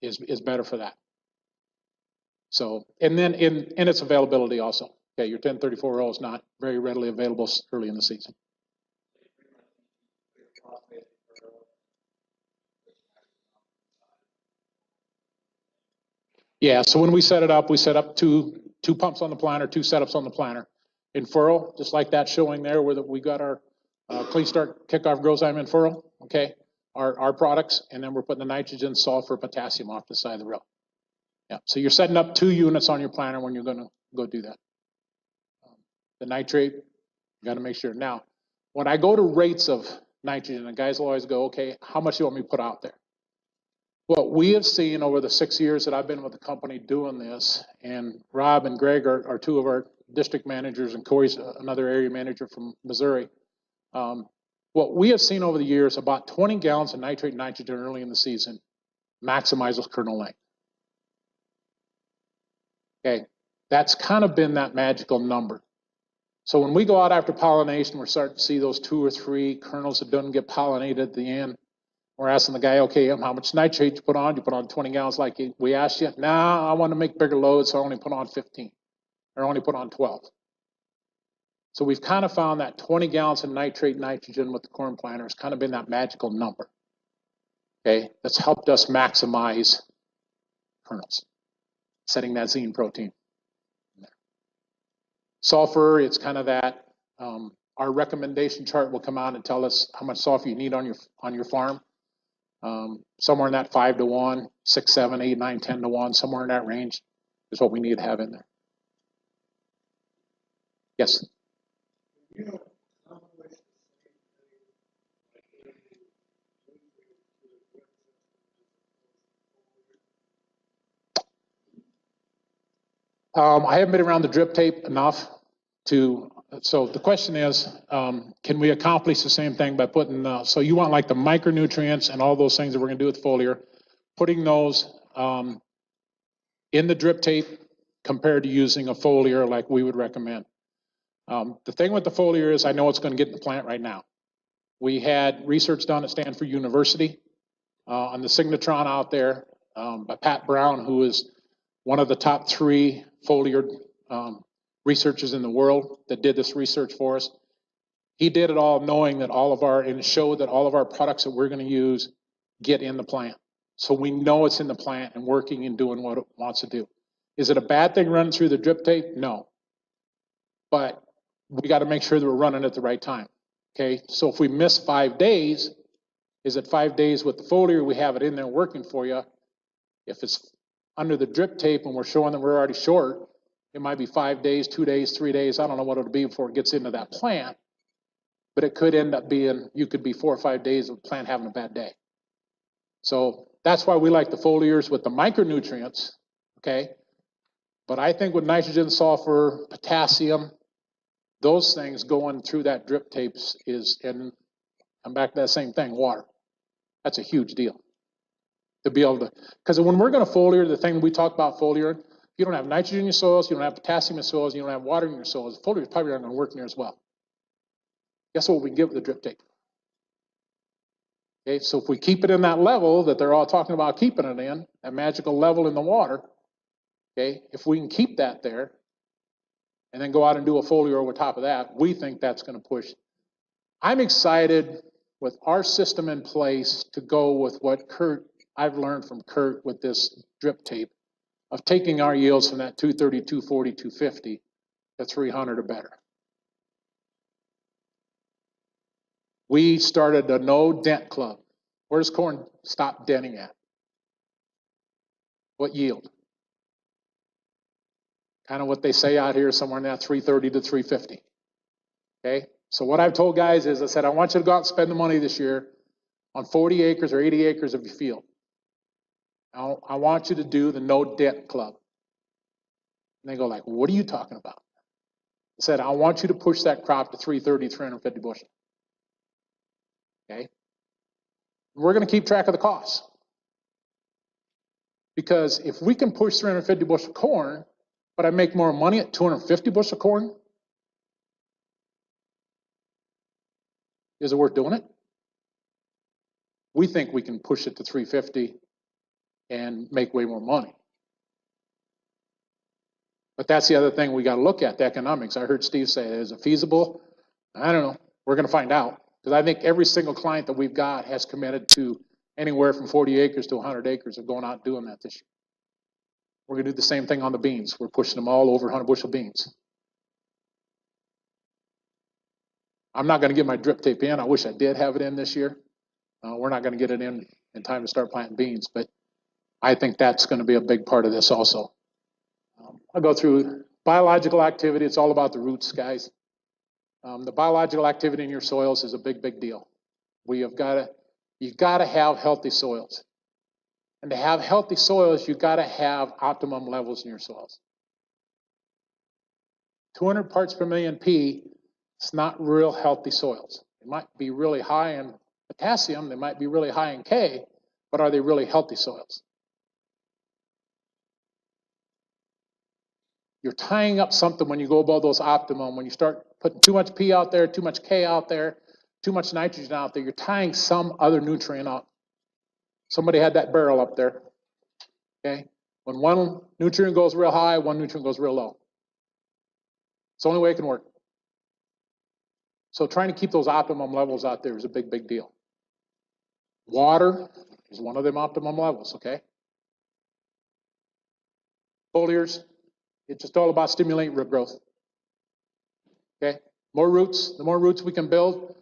[SPEAKER 2] is better for that. So, and then in its availability also. Okay, your 1034-0 is not very readily available early in the season. Yeah, so when we set it up, we set up two pumps on the planter, 2 setups on the planter. In furrow, just like that showing there, where we got our Clean Start Kickoff Grozyme in furrow, okay, our products, and then we're putting the nitrogen, sulfur, potassium off the side of the row. Yeah, so you're setting up 2 units on your planter when you're going to go do that. The nitrate, you got to make sure. Now, when I go to rates of nitrogen, the guys will always go, okay, how much do you want me to put out there? What we have seen over the 6 years that I've been with the company doing this, and Rob and Greg are 2 of our district managers, and Corey's another area manager from Missouri. What we have seen over the years, about 20 gallons of nitrate and nitrogen early in the season maximizes kernel length. Okay, that's kind of been that magical number. So when we go out after pollination, we're starting to see those 2 or 3 kernels that don't get pollinated at the end. We're asking the guy, okay, how much nitrate you put on? You put on 20 gallons like we asked you? Nah, I want to make bigger loads, so I only put on 15, or only put on 12. So we've kind of found that 20 gallons of nitrate nitrogen with the corn planter has kind of been that magical number. Okay, that's helped us maximize kernels, setting that zein protein. Sulfur, it's kind of that. Our recommendation chart will come out and tell us how much sulfur you need on your farm. Somewhere in that 5 to 1, 6, 7, 8, 9, 10 to 1, somewhere in that range is what we need to have in there. Yes. I haven't been around the drip tape enough to, so the question is, can we accomplish the same thing by putting, so you want like the micronutrients and all those things that we're gonna do with foliar, putting those in the drip tape compared to using a foliar like we would recommend. The thing with the foliar is I know it's gonna get in the plant right now. We had research done at Stanford University on the Signatron out there by Pat Brown, who is one of the top 3 foliar researchers in the world that did this research for us. He did it all knowing that and it showed that all of our products that we're going to use get in the plant. So we know it's in the plant and working and doing what it wants to do. Is it a bad thing running through the drip tape? No. But we got to make sure that we're running at the right time. Okay, so if we miss 5 days, is it 5 days with the foliar? We have it in there working for you. If it's under the drip tape and we're showing that we're already short, it might be 5 days, 2 days, 3 days. I don't know what it'll be before it gets into that plant, but it could end up being, you could be 4 or 5 days of the plant having a bad day. So that's why we like the foliars with the micronutrients, okay? But I think with nitrogen, sulfur, potassium, those things going through that drip tapes and I'm back to that same thing, water. That's a huge deal. To be able to, because when we're going to foliar, the thing we talk about foliar, you don't have nitrogen in your soils, you don't have potassium in your soils, you don't have water in your soils. Foliar is probably not going to work near as well. Guess what we can get with the drip tape? Okay, so if we keep it in that level that they're all talking about keeping it in, that magical level in the water, okay, if we can keep that there and then go out and do a foliar over top of that, we think that's going to push. I'm excited with our system in place to go with what I've learned from Kurt with this drip tape of taking our yields from that 230, 240, 250 to 300 or better. We started a no dent club. Where does corn stop denting at? What yield? Kind of what they say out here, somewhere in that 330 to 350. Okay, so what I've told guys is I said, I want you to go out and spend the money this year on 40 acres or 80 acres of your field. I want you to do the no dent club. And they go like, what are you talking about? I said, I want you to push that crop to 330, 350 bushel. okay? We're going to keep track of the costs. Because if we can push 350 bushel corn, but I make more money at 250 bushel corn, is it worth doing it? We think we can push it to 350 and make way more money. But that's the other thing we got to look at, the economics. I heard Steve say, is it feasible? I don't know. We're going to find out. Because I think every single client that we've got has committed to anywhere from 40 acres to 100 acres of going out and doing that this year. We're going to do the same thing on the beans. We're pushing them all over 100 bushel beans. I'm not going to get my drip tape in. I wish I did have it in this year. We're not going to get it in time to start planting beans, but I think that's going to be a big part of this also. I'll go through biological activity. It's all about the roots, guys. The biological activity in your soils is a big, big deal. You've got to have healthy soils. And to have healthy soils, you've got to have optimum levels in your soils. 200 parts per million P, it's not real healthy soils. They might be really high in potassium, they might be really high in K, but are they really healthy soils? You're tying up something when you go above those optimum. When you start putting too much P out there, too much K out there, too much nitrogen out there, you're tying some other nutrient up. Somebody had that barrel up there, okay? When one nutrient goes real high, one nutrient goes real low. It's the only way it can work. So trying to keep those optimum levels out there is a big, big deal. Water is one of them optimum levels, okay? Foliars, it's just all about stimulating root growth. Okay? More roots, the more roots we can build,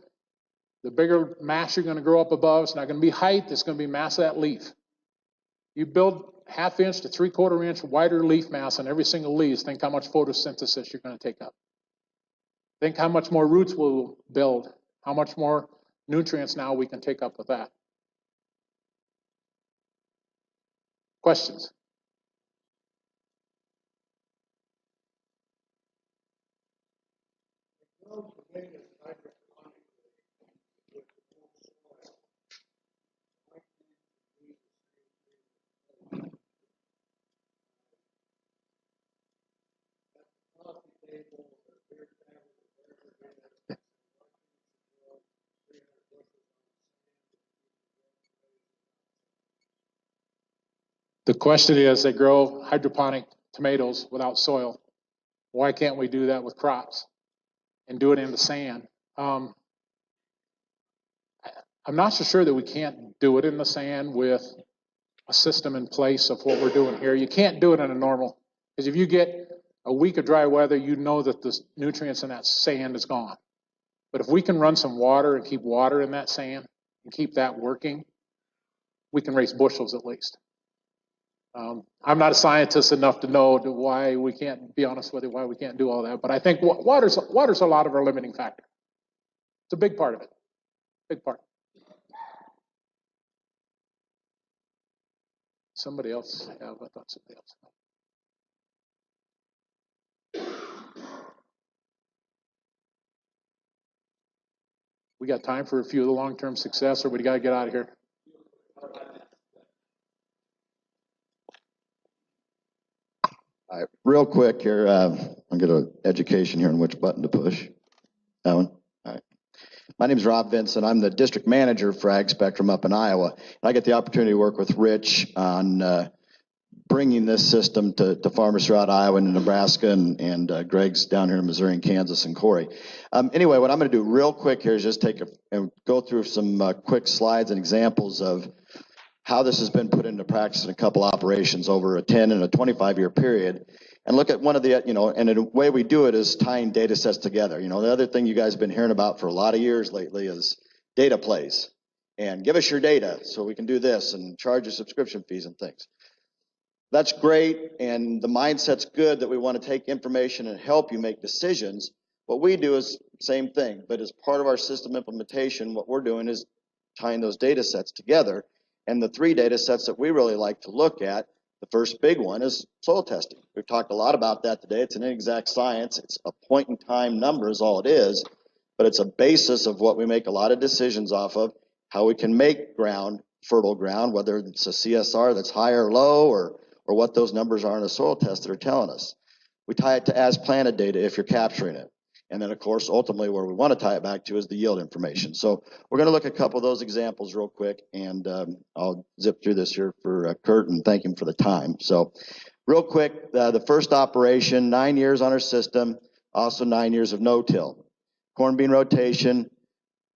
[SPEAKER 2] the bigger mass you're going to grow up above. It's not going to be height, it's going to be mass of that leaf. You build 1/2 inch to 3/4 inch wider leaf mass on every single leaf, think how much photosynthesis you're going to take up. Think how much more roots we'll build, how much more nutrients now we can take up with that. Questions? The question is, they grow hydroponic tomatoes without soil. Why can't we do that with crops and do it in the sand? I'm not so sure that we can't do it in the sand with a system in place of what we're doing here. You can't do it in a normal, because if you get a week of dry weather, you know that the nutrients in that sand is gone. But if we can run some water and keep water in that sand and keep that working, we can raise bushels at least. I'm not a scientist enough to know why we can't, be honest with you, why we can't do all that. But I think water's a lot of our limiting factor. It's a big part of it. Big part. Somebody else have, I thought somebody else. We got time for a few of the long-term success, or we got to get out of here?
[SPEAKER 3] All right, real quick here, I'll get an education here on which button to push. That one? All right. My name is Rob Vincent. I'm the district manager for Ag Spectrum up in Iowa. I get the opportunity to work with Rich on bringing this system to farmers throughout Iowa and Nebraska, and Greg's down here in Missouri and Kansas and Corey. Anyway, what I'm going to do real quick here is just and go through some quick slides and examples of how this has been put into practice in a couple operations over a 10 and a 25-year period, and look at one of the, and the way we do it is tying data sets together. The other thing you guys have been hearing about for a lot of years lately is data plays, and give us your data so we can do this and charge you subscription fees and things. That's great, and the mindset's good that we want to take information and help you make decisions. What we do is the same thing, but as part of our system implementation, what we're doing is tying those data sets together. And the 3 data sets that we really like to look at, the first big one is soil testing. We've talked a lot about that today. It's an inexact science. It's a point in time number is all it is. but it's a basis of what we make a lot of decisions off of, how we can make ground fertile ground, whether it's a CSR that's high or low, or what those numbers are in a soil test that are telling us. We tie it to as planted data if you're capturing it. And then, of course, ultimately where we want to tie it back to is the yield information. So we're going to look at a couple of those examples real quick, and I'll zip through this here for Kurt and thank him for the time. So real quick, the first operation, 9 years on our system, also 9 years of no-till. Corn bean rotation,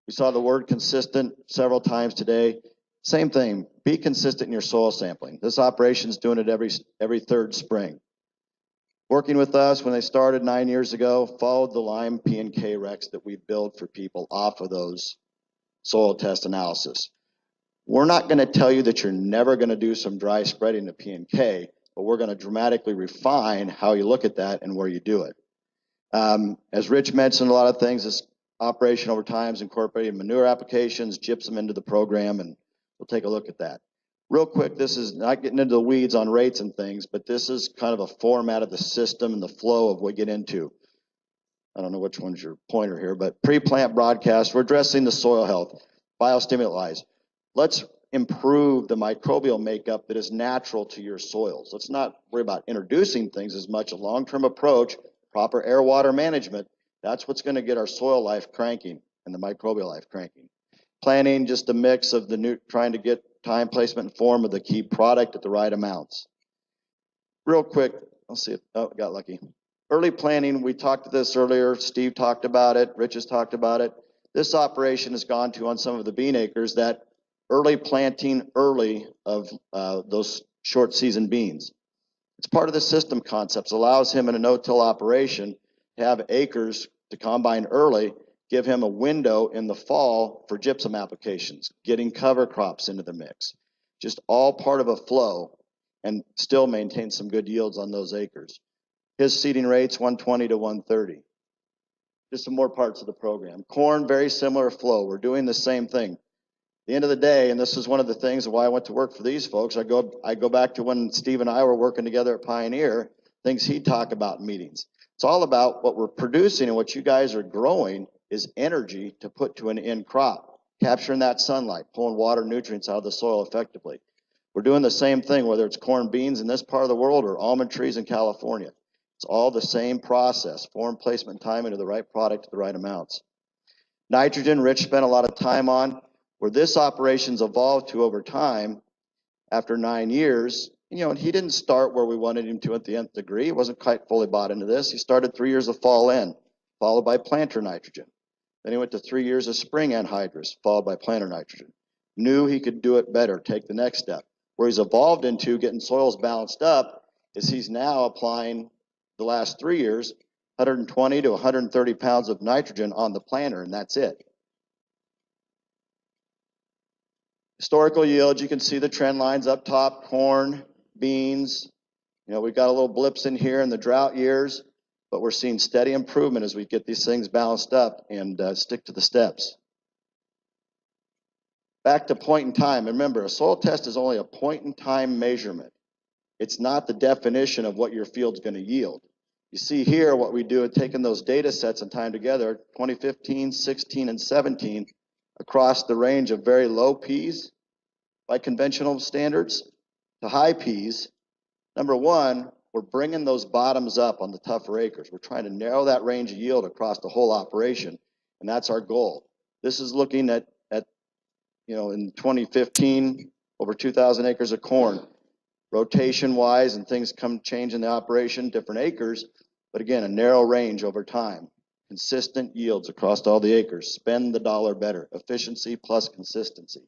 [SPEAKER 3] we saw the word consistent several times today. Same thing, be consistent in your soil sampling. This operation's doing it every third spring. Working with us when they started 9 years ago, followed the Lime P&K recs that we build for people off of those soil test analysis. We're not going to tell you that you're never going to do some dry spreading of P&K, but we're going to dramatically refine how you look at that and where you do it. As Rich mentioned, a lot of things, this operation over time is incorporating manure applications, gypsum into the program, and we'll take a look at that. Real quick, this is not getting into the weeds on rates and things, but this is kind of a format of the system and the flow of what we get into. I don't know which one's your pointer here, but pre-plant broadcast, we're addressing the soil health, biostimulant. Let's improve the microbial makeup that is natural to your soils. Let's not worry about introducing things as much. A long-term approach, proper air water management, that's what's going to get our soil life cranking and the microbial life cranking. Planning, just a mix of trying to get time, placement, and form of the key product at the right amounts. Real quick, let's see if, oh, got lucky. Early planning, we talked about this earlier. Steve talked about it. Rich has talked about it. This operation has gone to on some of the bean acres that early planting early of those short season beans. It's part of the system concepts, allows him in a no-till operation to have acres to combine early, give him a window in the fall for gypsum applications, getting cover crops into the mix. Just all part of a flow and still maintain some good yields on those acres. His seeding rates 120 to 130. Just some more parts of the program. Corn, very similar flow. We're doing the same thing. At the end of the day, and this is one of the things why I went to work for these folks, I go back to when Steve and I were working together at Pioneer, things he'd talk about in meetings. It's all about what we're producing, and what you guys are growing is energy to put to an end crop, capturing that sunlight, pulling water nutrients out of the soil effectively. We're doing the same thing, whether it's corn beans in this part of the world or almond trees in California. It's all the same process, form, placement, timing of the right product at the right amounts. Nitrogen, Rich spent a lot of time on. Where this operation's evolved to over time, after 9 years, and he didn't start where we wanted him to at the nth degree. He wasn't quite fully bought into this. He started 3 years of fall N, followed by planter nitrogen. Then he went to 3 years of spring anhydrous, followed by planter nitrogen. Knew he could do it better, take the next step. Where he's evolved into getting soils balanced up is he's now applying the last 3 years, 120 to 130 pounds of nitrogen on the planter, and that's it. Historical yields, you can see the trend lines up top, corn, beans. We've got a little blips in here in the drought years, but we're seeing steady improvement as we get these things balanced up and stick to the steps. Back to point in time. Remember, a soil test is only a point in time measurement. It's not the definition of what your field's going to yield. You see here what we do at taking those data sets and time together, 2015, 16, and 17, across the range of very low Ps by conventional standards to high Ps. Number one, we're bringing those bottoms up on the tougher acres. We're trying to narrow that range of yield across the whole operation, and that's our goal. This is looking at in 2015, over 2,000 acres of corn. Rotation-wise, and things change in the operation, different acres, but again, a narrow range over time. Consistent yields across all the acres. Spend the dollar better. Efficiency plus consistency.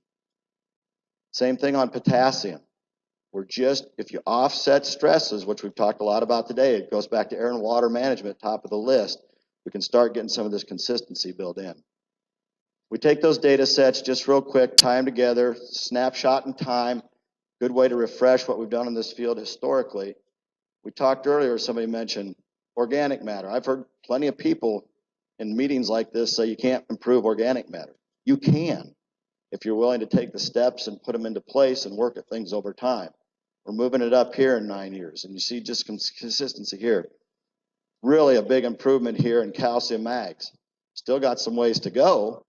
[SPEAKER 3] Same thing on potassium. If you offset stresses, which we've talked a lot about today, it goes back to air and water management, top of the list, we can start getting some of this consistency built in. We take those data sets just real quick, tie them together, snapshot in time, good way to refresh what we've done in this field historically. We talked earlier, somebody mentioned organic matter. I've heard plenty of people in meetings like this say you can't improve organic matter. You can, if you're willing to take the steps and put them into place and work at things over time. We're moving it up here in 9 years, and you see just consistency here. Really a big improvement here in calcium mags. Still got some ways to go.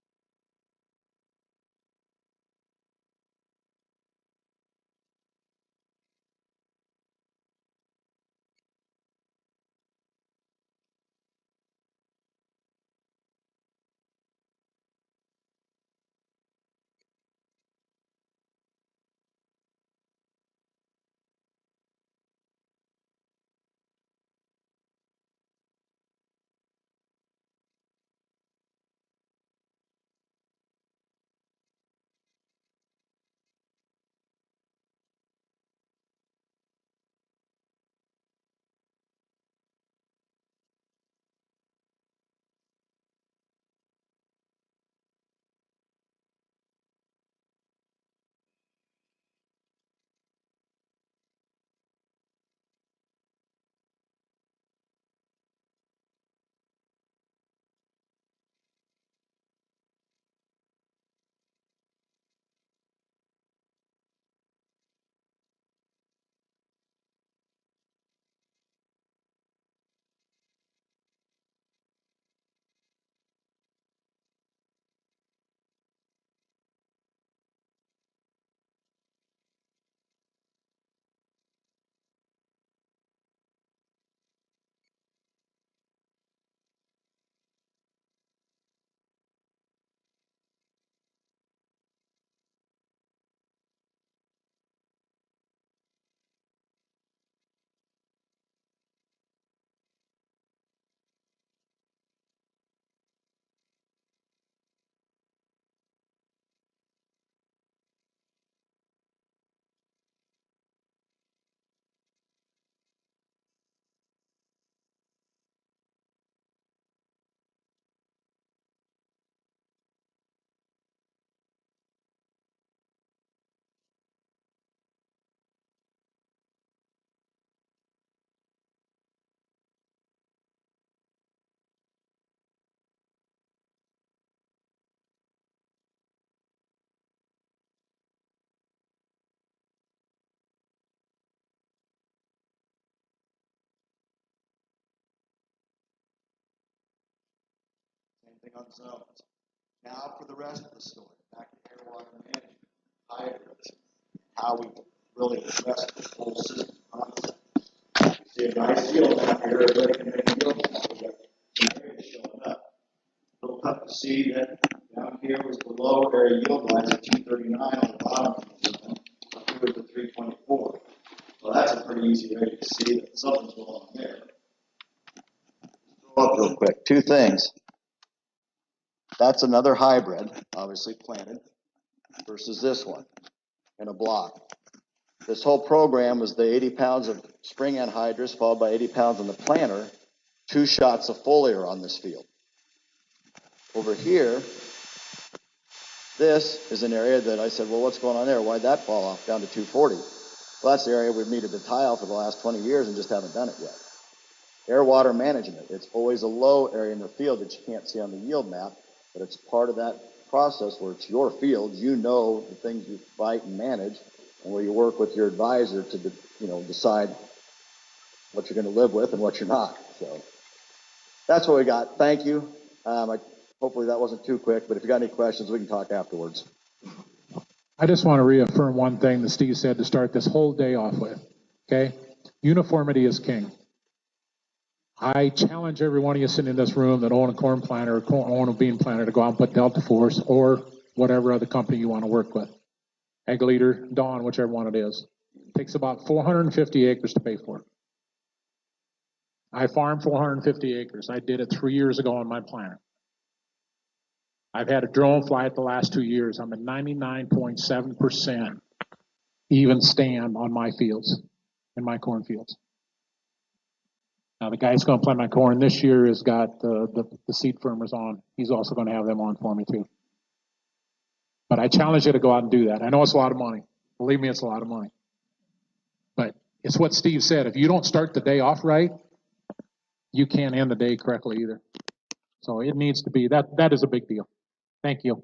[SPEAKER 3] Same thing on zones. Now for the rest of the story, back to air water management, hydrants, how we really address the whole system concept. You see a nice yield down here, everybody can make a yield. We got some areas showing up. A little tough to see that down here was the low area yield lines at 239 on the bottom of the zone, up here was the 324. Well, that's a pretty easy way to see that something's going on there. Go up real quick. Two things. That's another hybrid, obviously planted, versus this one in a block. This whole program was the 80 pounds of spring anhydrous followed by 80 pounds on the planter, 2 shots of foliar on this field. Over here, this is an area that I said, well, what's going on there? Why'd that fall off down to 240? Well, that's the area we've needed to tile for the last 20 years and just haven't done it yet. Air water management. It's always a low area in the field that you can't see on the yield map, but it's part of that process where it's your field. You know the things you fight and manage, and where you work with your advisor to decide what you're going to live with and what you're not. So that's what we got. Thank you. Hopefully that wasn't too quick, but if you got any questions, we can talk afterwards.
[SPEAKER 2] I just want to reaffirm one thing that Steve said to start this whole day off with, okay? Uniformity is king. I challenge every one of you sitting in this room that own a corn planter or own a bean planter to go out and put Delta Force or whatever other company you want to work with. Ag Leader, Dawn, whichever one it is. It takes about 450 acres to pay for it. I farm 450 acres. I did it 3 years ago on my planter. I've had a drone fly it the last 2 years. I'm at 99.7% even stand on my fields, in my corn fields. Now the guy who's going to plant my corn this year has got the seed firmers on. He's also going to have them on for me too. But I challenge you to go out and do that. I know it's a lot of money. Believe me, it's a lot of money. But it's what Steve said. If you don't start the day off right, you can't end the day correctly either. So it needs to be, that is a big deal. Thank you.